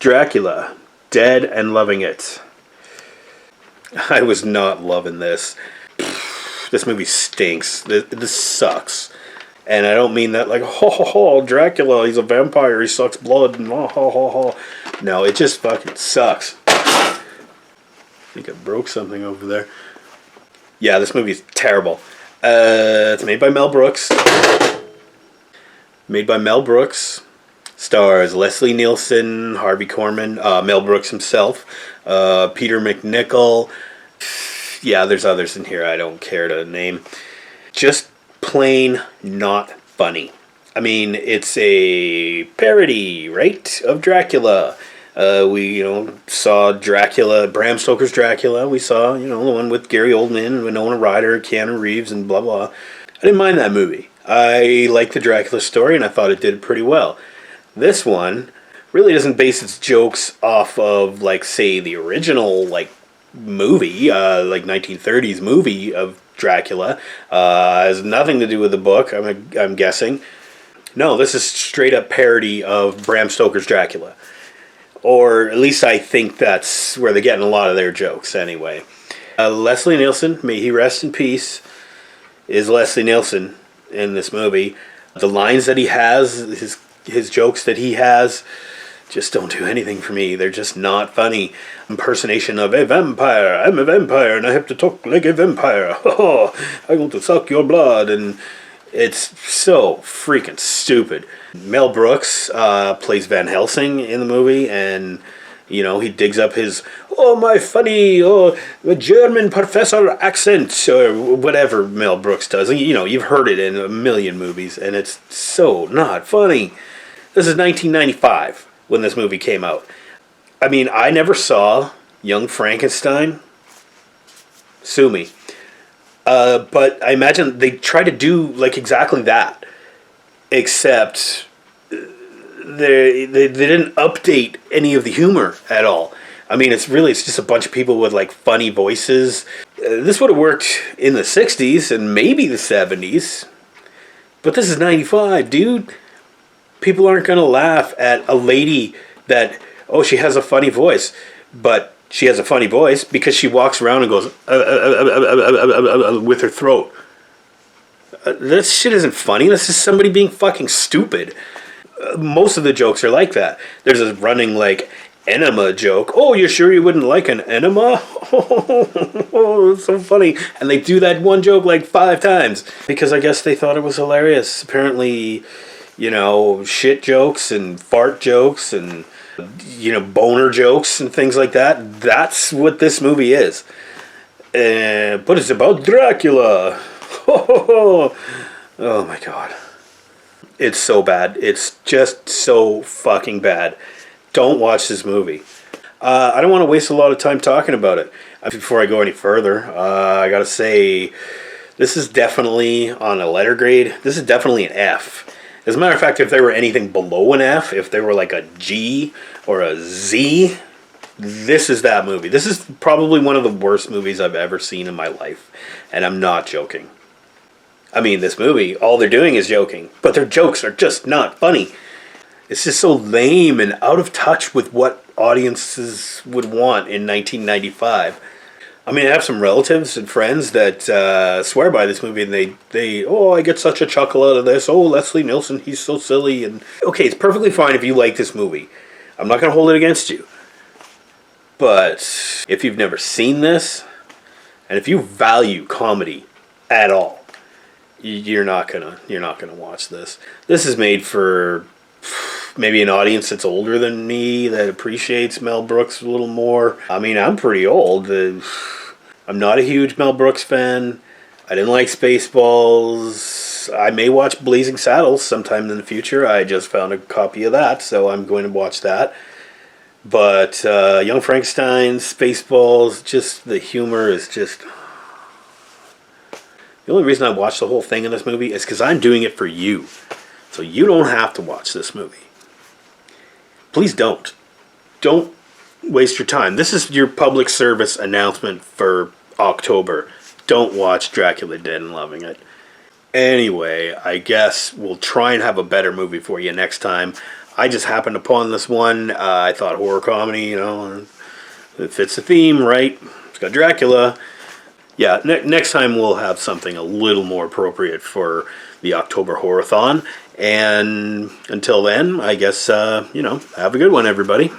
Dracula, Dead and Loving It. I was not loving this. This movie stinks. This sucks. And I don't mean that like, ho ho ho, Dracula, he's a vampire, he sucks blood, and ho ho ho ho. No, it just fucking sucks. I think I broke something over there. Yeah, this movie's terrible. It's made by Mel Brooks. Stars Leslie Nielsen, Harvey Korman, Mel Brooks himself, Peter McNichol. Yeah, there's others in here I don't care to name. Just plain not funny. I mean, it's a parody, right, of Dracula. We, saw Dracula, Bram Stoker's Dracula. We saw, the one with Gary Oldman, Winona Ryder, Keanu Reeves, and blah, blah. I didn't mind that movie. I liked the Dracula story, and I thought it did pretty well. This one really doesn't base its jokes off of, like, say, the original, like, movie, like 1930s movie of Dracula. Has nothing to do with the book, I'm guessing. No, this is straight up parody of Bram Stoker's Dracula. Or at least I think that's where they're getting a lot of their jokes anyway. Leslie Nielsen, may he rest in peace, is Leslie Nielsen in this movie. The lines that he has, his jokes that he has, just don't do anything for me. They're just not funny. Impersonation of a vampire. I'm a vampire and I have to talk like a vampire. I want to suck your blood. And it's so freaking stupid. Mel Brooks plays Van Helsing in the movie, and he digs up his my German professor accent or whatever Mel Brooks does. And, you've heard it in a million movies, and it's so not funny. This is 1995 when this movie came out. I mean, I never saw Young Frankenstein. Sue me. But I imagine they try to do like exactly that, except they didn't update any of the humor at all. I mean, it's just a bunch of people with like funny voices. This would have worked in the 60s and maybe the 70s, but this is 95, dude. People aren't going to laugh at a lady that, she has a funny voice, but she has a funny voice because she walks around and goes with her throat. That shit isn't funny. That's just somebody being fucking stupid. Most of the jokes are like that. There's a running like enema joke. Oh, you're sure you wouldn't like an enema? Oh, it's so funny. And they do that one joke like 5 times because I guess they thought it was hilarious. Apparently, shit jokes and fart jokes and boner jokes and things like that. That's what this movie is. But it's about Dracula. Oh my god. It's so bad. It's just so fucking bad. Don't watch this movie. I don't want to waste a lot of time talking about it. Before I go any further, I gotta say, this is definitely on a letter grade. This is definitely an F. As a matter of fact, if there were anything below an F, if there were like a G or a Z, this is that movie. This is probably one of the worst movies I've ever seen in my life. And I'm not joking. I mean, this movie, all they're doing is joking. But their jokes are just not funny. It's just so lame and out of touch with what audiences would want in 1995. I mean, I have some relatives and friends that swear by this movie, and they I get such a chuckle out of this. Oh, Leslie Nielsen, he's so silly. And okay, it's perfectly fine if you like this movie. I'm not going to hold it against you. But if you've never seen this, and if you value comedy at all, you're not gonna watch this. This is made for maybe an audience that's older than me that appreciates Mel Brooks a little more. I mean, I'm pretty old. I'm not a huge Mel Brooks fan. I didn't like Spaceballs. I may watch Blazing Saddles sometime in the future. I just found a copy of that, so I'm going to watch that. But Young Frankenstein, Spaceballs, just the humor is just... The only reason I watched the whole thing in this movie is because I'm doing it for you. So you don't have to watch this movie. Please don't. Don't waste your time. This is your public service announcement for October. Don't watch Dracula Dead and Loving It. Anyway, I guess we'll try and have a better movie for you next time. I just happened upon this one. I thought horror comedy, it fits the theme, right? It's got Dracula. Yeah, next time we'll have something a little more appropriate for the October Horror-thon. And until then, I guess, have a good one, everybody.